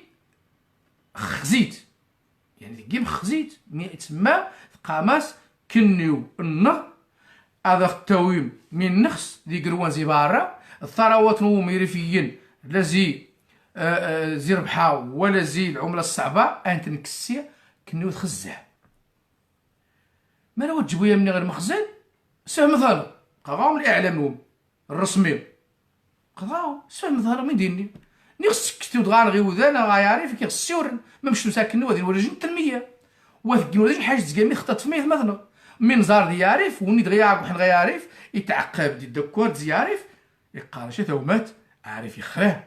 Speaker 1: خزيت يعني تقيم خزيت تسمى قاماس كنيو النغ هذا التويم من نخس ذي قروان زي بارا الثروات نوم يرفيين لا زي زي ربحا ولا زي العملة الصعبة انت نكسي كنيو تخزع ما لو تجيبو من غير مخزن سهم مثلا قراو من الاعلام الرسمي قراو سهم مثلا من ديني نيخص كتو دغان غي وذانا غايعرف كي خص يورن ما مش مساكن وذي ورجن التنميه وذي ورجن حاجه تقامي خطات فميه مثلا من زار ديارف وني دغيا وحن غيعرف يتعقب دي الدكور ديارف يقارش تومات عارف يخراه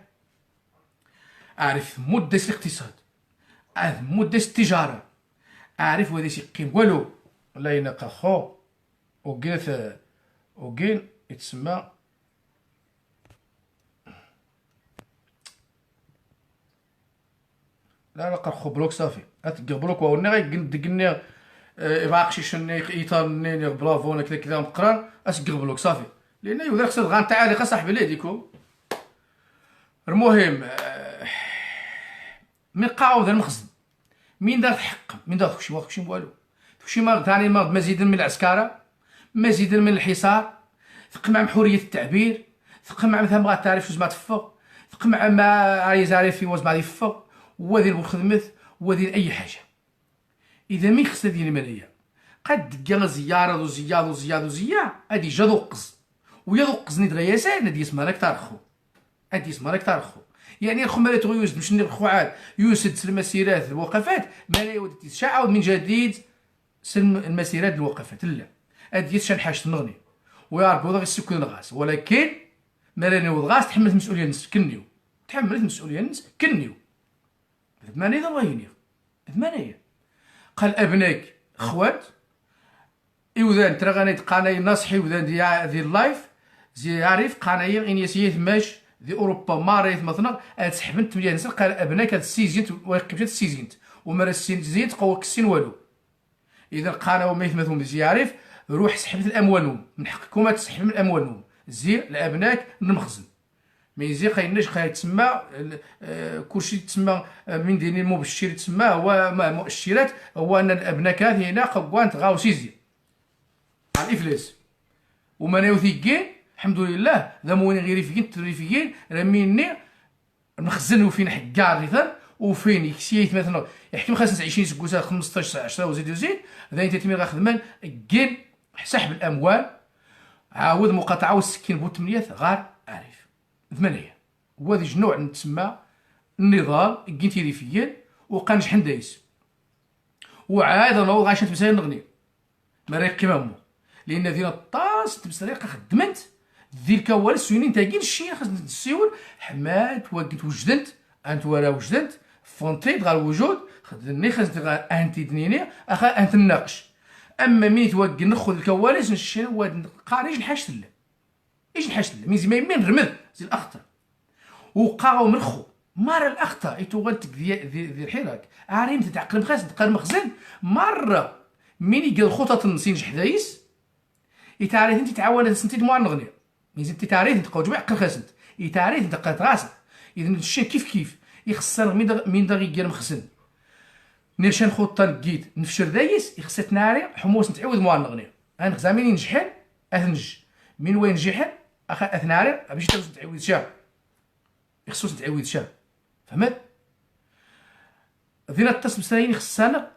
Speaker 1: عارف مدة الاقتصاد عارف مدة التجارة عارف وذي يقيم والو لا ينقى خو وقين يتسمى لا قرخو بلوك صافي اتلقى بلوك وانا غيدقني باقشي شني يطالني برافو انا كذا كذا مقران اسقغ بلوك صافي لان يوذاك خص غان تعالي صاحبي لا ديكو المهم من قاعو ذا المخزن مين دار الحق مين دار كلشي والو كلشي ما ثاني ما مزيدا من العسكره مزيدا من الحصار ثق مع حريه التعبير ثق مع مثلا بغات تعرف واش ما تفق ثق مع ما عايز يعرف في واش ما يفق وذين الخدمة وذين أي حاجة إذا مي خصنا ديال المالية قد دقا زيارة وزياد وزياد وزياد هادي جا دوقز ويا دوقزني دغياسان هادي اسمها لك تارخو هادي اسمها لك تارخو يعني الخو مالي تغيوز باش نرخو عاد يوسد المسيرات الوقفات مالي ودي تشعاود من جديد سلم المسيرات الوقفات لا هادي شان حاجة نغني ويا ربي وضع السكون الغاس ولكن مالاني وضغاس تحملت المسؤولية نفس كنيو تحملت المسؤولية نفس كنيو ثمانية ضواينيغ ثمانية قال أبناك خوات إوذان ترى غاني تقاناي ناصحي وذان دي اللايف زي عارف قاناي إن يسيث ماش دي أوروبا ماريث مثلا تسحبن 8 نسل قال أبناك هاد السيزينت ويقيم السيزينت ومرا السيزينت قوى كسين والو إذا قانا وما يثمثهم زي عارف روح سحبت الأموالهم من حقكم تسحب من أموالهم زي لأبناك المخزن مي زي قايناش تسمى كلشي تسمى من ديني المبشر تسمى هو مؤشرات هو ان الابناء هنا قوان تغاو سيزي على الافلاس وما ناوثيكين الحمد لله ذا موين غير تريفيين رميني مخزن وفين حكار مثلا وفين يكسيت مثلا يحكم 25 سكوسه 15 10 وزيد وزيد ذا انت تمير غاخدمان كين سحب الاموال عاود مقاطعه والسكين بو 8 غار عارف ثمانية وهذا نوع نتسمى النضال كين تيريفيين وقان شحال دايس وعاد نوض غاش نتمسى نغني ما راه قيمامو لان ذينا الطاس تمسريقه خدمت ذي الكوال سوينين تاكين الشيء خاص نسيور حماد وقت وجدنت انت ورا وجدنت فونتريد غا الوجود خدني خاص انت دنيني اخا انت نناقش اما مين توقع ناخذ الكواليس نشري واد قاري يجي نحاش له، يجي نحاش له مين زي ما يمين رمد زي الاخطر وقاو مرخو مره الاخطا يتوغلتك ذي الحراك عارين تتعقل مخزن تقال مخزن مره مين يقال خطط نسين حدايس يتعرف انت تعاون سنتي مع الغنيه ميزن انت تعرف انت قوج بعقل خاسنت يتعرف انت قات غاسل اذا الشيء كيف يخسر مين دا يقال مخزن نيرشان خطه لقيت نفشر دايس يخسر ناري حموس نتعود مع الغنيه انا زعما نجحل اثنج من وين نجحل اخا اثناري باش تعود شهر يخصوص تعويض شهر فهمت فينا التصم ساين خصنا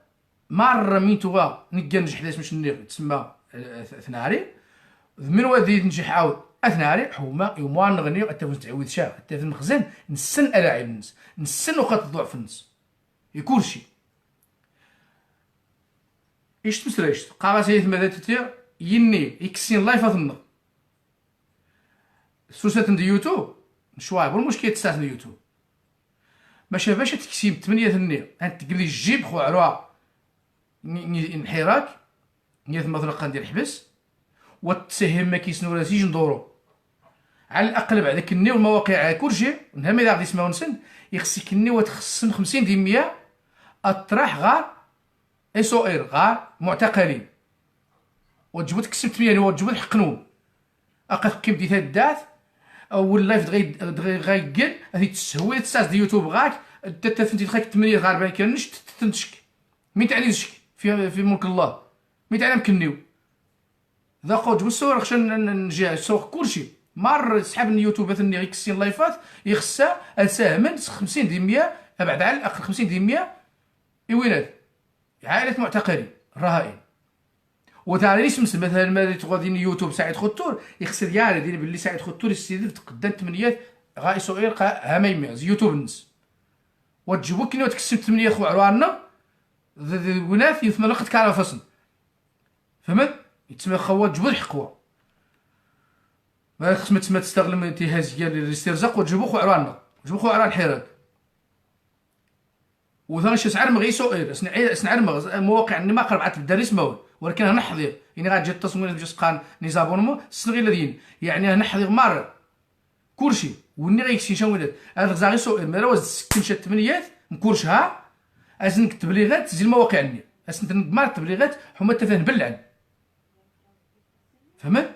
Speaker 1: مره مين توغا نقا نجح حداش باش تسمى ثناري من وادي نجح عاود اثناري حوما يوما نغنيو حتى واش تعويض شهر حتى في المخزن نسن الاعب الناس نسن نقاط الضعف الناس يكون شي ايش تمسريش قاغا سيد ماذا تتير يني يكسين لايف اظن سوسات دي يوتيوب شوايب والمشكل تساعد اليوتيوب باش تكسيم 8 ثنية انت تقلي الجيب خو عروة نحيراك نيت مثلا ندير حبس وتسهم ما كيسنو راسي يجي ندورو على الاقل بعد كني والمواقع كلشي نها ما غادي يسمعوا نسن يخصك كني وتخصم 50 دي 100 اطرح غار اس او ار غار معتقلين وتجبد تكسب 8 وتجبد حقنون اقل كيم ديت الداث او اللايف دغي غايقل هذه تسهوي تساس دي يوتيوب غاك تفنتي دخلك 8 غاربه كانش تنتشك مين تعني نشك في ملك الله مين تعني مكنيو ذا قوج بالصور خشن نجي السوق كلشي مر سحاب اليوتيوب ثاني غيكسين لايفات يخسى اساهم 50 دي 100 بعد على الاقل 50 دي 100 وينات عائله معتقلين رهائن وتعرفيش مثلا ما تغادي يوتيوب سعيد خطور يخسر يا دير باللي سعيد خطور يستهدف تقدم 8 غا اسوئير ها ما يميز يوتيوب الناس وتجيبو كني وتكسب 8 خو عروارنا وناث يثمن لقد كان فصل فهمت يتسمى خوات جبد حقوه ما خصك ما تستغل انتهاز ديال الاسترزاق وتجيبو خو عروارنا جيبو خو عروان حيرات وثاني سعر مغي سوئير سنعر مواقع ما قربعت الدرس مول ولكن انا نحضر يعني غادي التصوير باش قان ني زابونمون السنغي الذين يعني انا نحضر مره كلشي وني غيكسي شنو هذا غزاغي سوئير ما واز سكن شات 8 مكورشها اسن تبليغات زي المواقع ني اسن تنقمار التبليغات حما تفاهم بلعن فهمت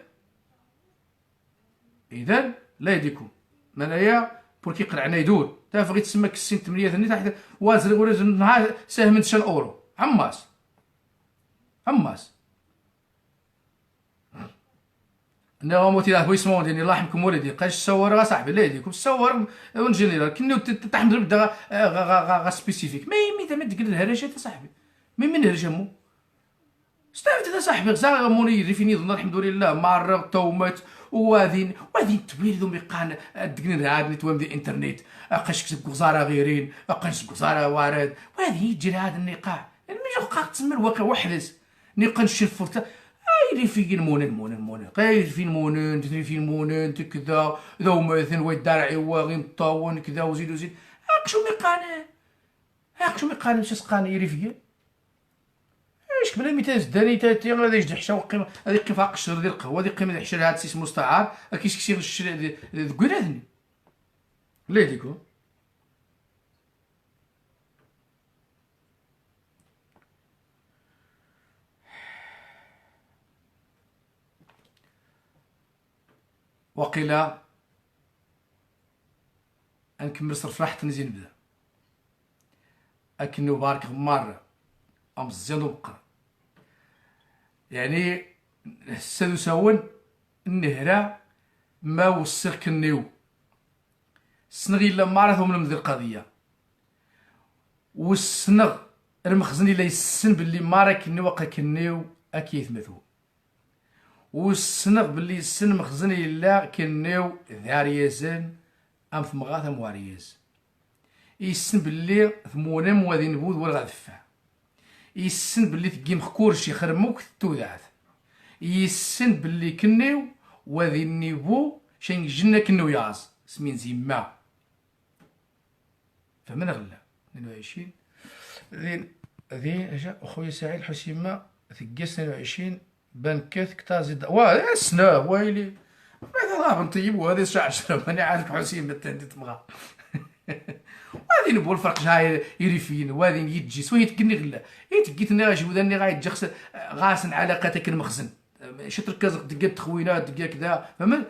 Speaker 1: اذا لا يديكم منايا بوركي قرعنا يدور تعرف غير تسمى كسين 8 ثاني تحت وازر ورز نهار ساهم 9 اورو عماس انا موتي راه بويسمون ديالي الله يحمكم ولدي قاش الصور صاحبي لا يديكم الصور اون جينيرال كنيو تحمد بدا غا سبيسيفيك ما يمي ما تقول الهرجه صاحبي من هرجه مو استعفت هذا صاحبي غزا موني فيني ظن الحمد لله مار تومات وهذين تبيلو ميقان دقني عاد نتوام دي الانترنت اقاش كسب غزاره غيرين اقاش غزاره وارد وهذه يجري هذا النقاع يعني ملي وقع تسمى الواقع وحدس نيقان الشرفرت ايري في المونن غير في المونن تدري في المونن كذا ذو مثلا ويدارعي واغي طاون كذا وزيد اقشو ميقان مش سقان يري فيا ايش قبل ميتاز داني تاتي غادي يجد حشا وقيمه هذه قيمه قشر ديال القهوه هذه قيمه حشا هذا السيس مستعار كيش كيسير الشري كويرادني لا يديكو وقيل نكمل صرف راحة نزيد نبدا اكنو بارك غمار امزيان وبقر يعني سادو ساون النهرة ما وصل كنيو السنغ الا مارثهم من القضيه والسنغ المخزن الا يسن باللي مارا كنيو وقا كنيو اكيث مثو والسنغ باللي يسن مخزن الا كنيو ذاريازن ام ثمغاث موارياز يسن باللي ثمونا موادي نبوذ ولا غادفع يسن باللي تقيم خكورشي خرموك تودعث يسن باللي كنيو وذي النيبو شين جنة كنيو ياز سمين زيما فمن غلا 22 ذين اجا اخويا سعيد حسيمة ثقي 22 بنكات كتازي واه السنة ويلي ماذا راه نطيب وهذه الساعة 10 ماني عارف حسين بالتندي تبغى وهذه نبغى الفرق جاي يريفين وهذه يتجي سوي يتكني غلا يتقيت ناش وداني غايت جخس غاسن علاقتك المخزن شي تركز دقات تخوينات دقا كذا فهمت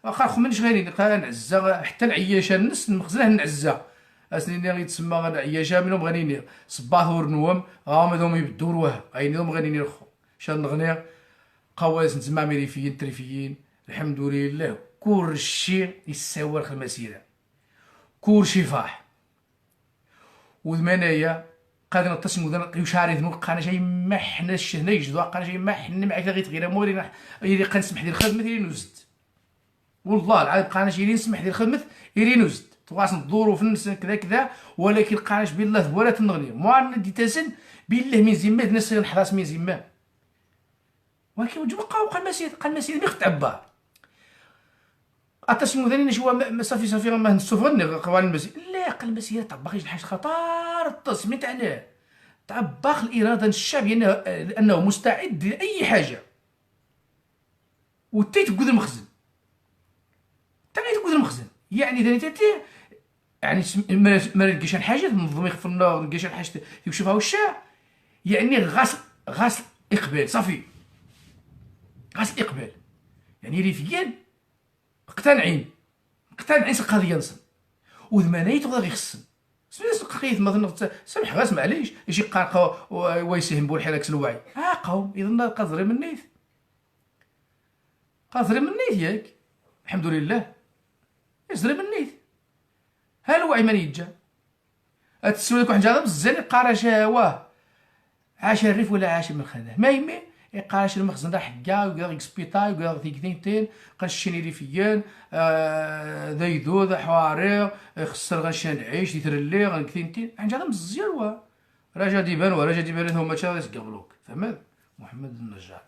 Speaker 1: واخا خو مانيش غير نعزا حتى العياشه النس المخزن نعزا اسني غي تسمى عياشه منهم غنيني صباح ورنوم غامضهم يبدو رواه عينيهم غنيني رخو شان نغني قواس نتسمى مريفيين تريفيين الحمد لله كلشي يساوى المسيره كلشي فاح وذمانيا قادر نتصل مدن يشاري ذنو قانا شي ما حنا الشهنا يجدوا قانا شي ما حنا معك غير غير موري يلي قنسمح ديال الخدمه اللي نوزد والله العظيم قانا شي اللي نسمح ديال الخدمه اللي نوزد تواصل الظروف الناس كذا كذا ولكن قاناش بالله ولا تنغني ما ندي تسن بالله من زمات الناس نحراس من زمان ولكن وجب قال المسير ميخ تعبا اتسمو ذاني شوا صافي ما نسوفني قوانين المسير لا قال المسير طباخ حاجه خطر التصميت عليه طباخ الاراده الشعبيه لانه مستعد لاي حاجه وتيتقود المخزن تيتقود المخزن يعني ذاني يعني ما نلقاش حاجه تنظم يخف النار نلقاش حاجه يشوفها وشا يعني غاسل اقبال صافي غاسل اقبال يعني ريفيين مقتنعين القضيه نصن وذمانيت غادي يخصن سميت قيت مثلا سمح غاس معليش يجي قارقه ويسهم بولحراك الوعي قوم اذا قادرين من نيت ياك الحمد لله يزري من نيت ها الوعي من يتجا هتسولك واحد جاب بزاف قارا واه عاش الريف ولا عاش من خداه ما يمي يقاش المخزن دا حكا وقال لك سبيطاي وقال لك ثيكتين قنشيني ريفيان ذا يدو ذا حواري خسر غنشان نعيش يترلي غنكثينتين عن جاده مزيان وا راجا ديبان هما تا يقبلوك فهمت محمد النجار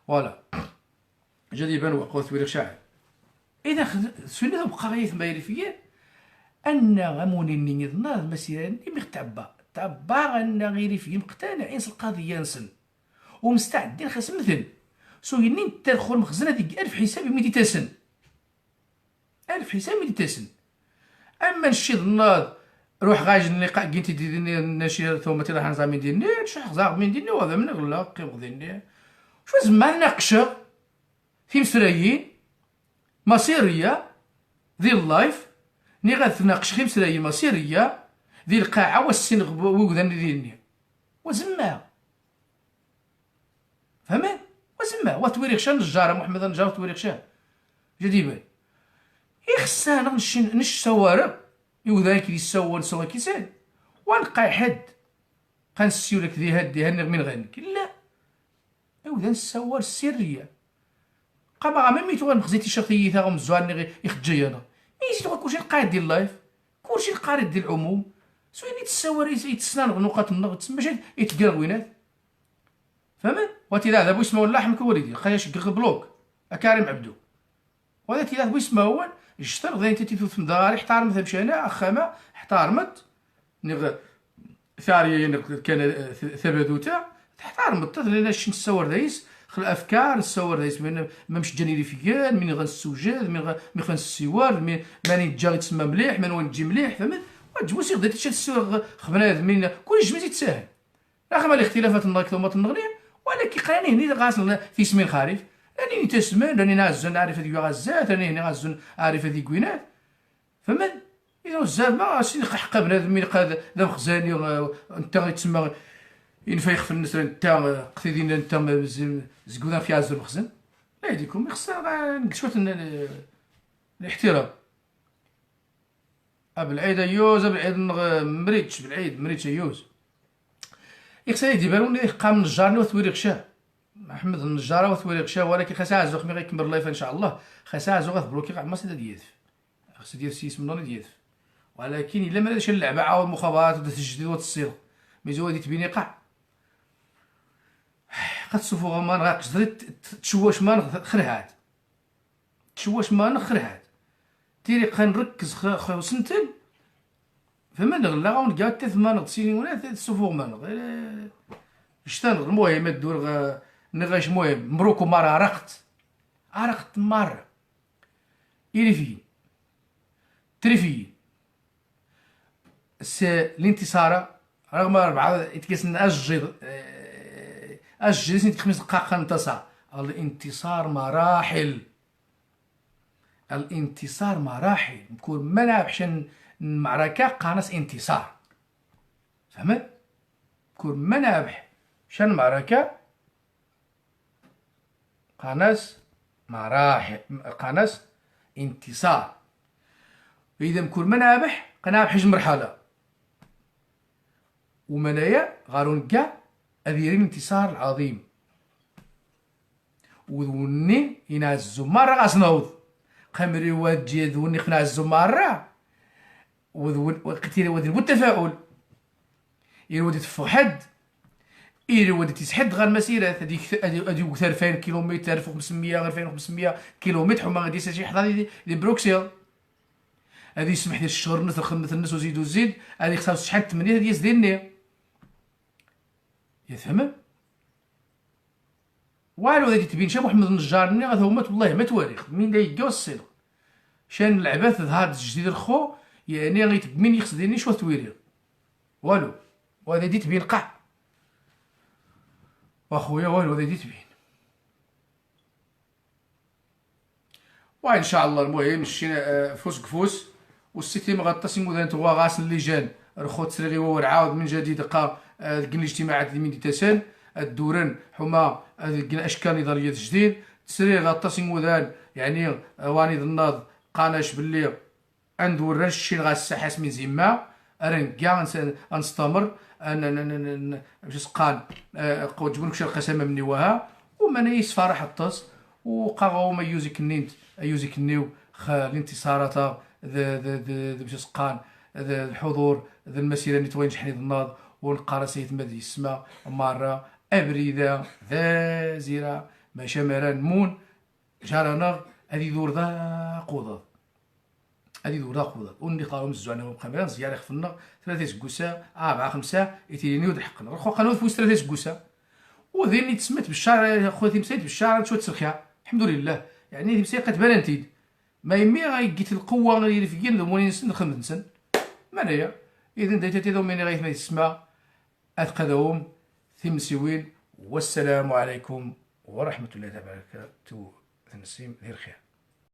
Speaker 1: فوالا جا ديبان وقوت ثويرك شاعر اذا سولنا بقى غيث ما ريفيان ان غموني نيت ناض مسيره تعبا غنا غير ريفيان مقتنعين القضيه نسن ومستعدين خاص مثل سوينين تدخل المخزن هذيك 1000 حساب ميديتاسن 1000 حساب ميديتاسن اما نشيد الناض روح غاج نلقى كنتي ديرني نشي ثم تي راح نزامي ديرني شح زاق من ديرني وهذا من غلا قيم ديرني شو زعما ناقشه في مسرايين مصيريه ذي اللايف ني غتناقش في مسرايين مصيريه ذي القاعه والسن وكذا ديرني وزما فهمت وسما وتوريخ النجار محمد النجار توريخ جديبان يخصنا نش سوارق يوذاك اللي سوا كيسان ونلقى حد قنسيو لك ذي هادي من غنك لا يوذا السوار السريه قبا ما ميتو غنخزي تيشيرت ثا غمزوان يخجي انا يزيد كلشي القايد ديال اللايف كلشي القارد ديال العموم سويني تساور يتسنان نقاط النغ تسمى يتقال وينات فهمت واتي لا بو يسمعوا اللحم كوليدي خايش بلوك كريم عبدو وهذا تي بو يسمعوا يشتر غادي انت تيثوث مداري احترمت مشينا اخامه احترمت نغ ثاري كان ثباتوتا احترمت لان شي نسور دايس خل الافكار نسور دايس ما مش جاني ريفيان من غنسوجاد من غنسيوار ماني جا تسمى مليح من وين تجي مليح فهمت وتجبو سي غدا تشد خبنات من كل جميع يتساهل رغم الاختلافات النقطة النغنية ولكن قراني هني غاسل في سمين خريف راني تسمن راني نعزن عارف هذيك غازات راني هنا غازن عارف هذيك كوينات فهمت اذا الزعما سي حق بنادم من قاد لا مخزاني انت تسمى ينفيخ في الناس انت قتيدين انت زكودا في عز المخزن لا يديكم خصنا نكشفوا الاحترام بالعيد يوز بالعيد مريتش يوز يخصني يديروني قام النجار وثويريق شاه محمد النجار وثويريق شاه ولكن خاصها زوق مي غيكمل اللايف ان شاء الله خاصها زوق بلوكي قاع ما سيدا ديالف خاص ديال سيس منون ديالف ولكن الا ما دارش اللعبه عاود المخابرات ودا التجديد والتصيغ ميزو غادي تبيني قاع غتشوفو غمان غتقدري تشواش مان خرهات تيري قنركز سنتين فما نغلا غنلقى حتى ثمان غسيني ولا تسوفو غمان شتان المهم الدور نغاش مهم مبروك مرة عرقت مرة إليفين تريفين الانتصار رغم 4 يتكسن أجل سنة 5 دقائق انتصر. الانتصار مراحل، الانتصار مراحل. نكون ما نابحش المعركة قانص انتصار، فهمت؟ نكون ما نابح شان المعركة قانص مراحل، قانص انتصار. إذا نكون ما نابح قنابح حج مرحلة ومنايا غارون كاع أديري الانتصار العظيم. وذوني ينعزو مرة غاسنوض قمري وادجي ذوني خنعزو مرة وقتيري ودي بالتفاؤل إلى ودي تفوحد إلى ودي تسحد غير المسيرات هذيك 2000 كيلومتر 1500 2500 كيلومتر حما غادي شي حدا ديال بروكسل هذه يسمح لي الشهر مثل خدمة الناس وزيد وزيد هذه خصها شحال 8 هذه يزديني يفهم والو غادي تبين شي محمد النجار ني غادي هما والله ما تواريخ مين دا يلقاو الصدق شان العباث هاد الجديد الخو يعني غيت مين يقصدني شو تويري والو وهذا دي تبين قاع واخويا والو هذا دي تبين. وان شاء الله المهم مشينا فوس كفوس والسيتيم غطاسي مودان تغوا غاس اللجان رخو تسريغي وعاود من جديد قا الاجتماعات الميديتاسيون الدوران حما اشكال نظريات جديد تسريغ غطاسي مودان يعني واني الناض قاناش باللي عنده الرش غاس حاس من زيما ارن كاع نستمر ان باش قال جبنك شي القسامه مني وها وما نيس فرح الطاس وقاغو ما يوزيك النينت يوزيك النيو الانتصارات باش قال الحضور المسيره اللي توين حنيد الناض ونقرا سيد مدي السماء مره ابريده زيره ما شمران مون جارنا هذه دور ذا قوضه هذه دور ذا قوضه وني قالوا مزعنا وبقى زياره خفنا 3 كوسا 4 5 يتيني ودحقنا رخو قالوا فوس 3 كوسا وذيني تسمت بالشارع خواتي مسيت بالشارع شو تسرخيا الحمد لله يعني مسيت قتبان انتيد ما يمي غيجيت القوه اللي في كين مولين سن 5 سن مانايا اذا دايت تيدو مني غيث ما يسمع اثقدهم ثمسيوين والسلام عليكم ورحمه الله وبركاته. تنسيم دير خير.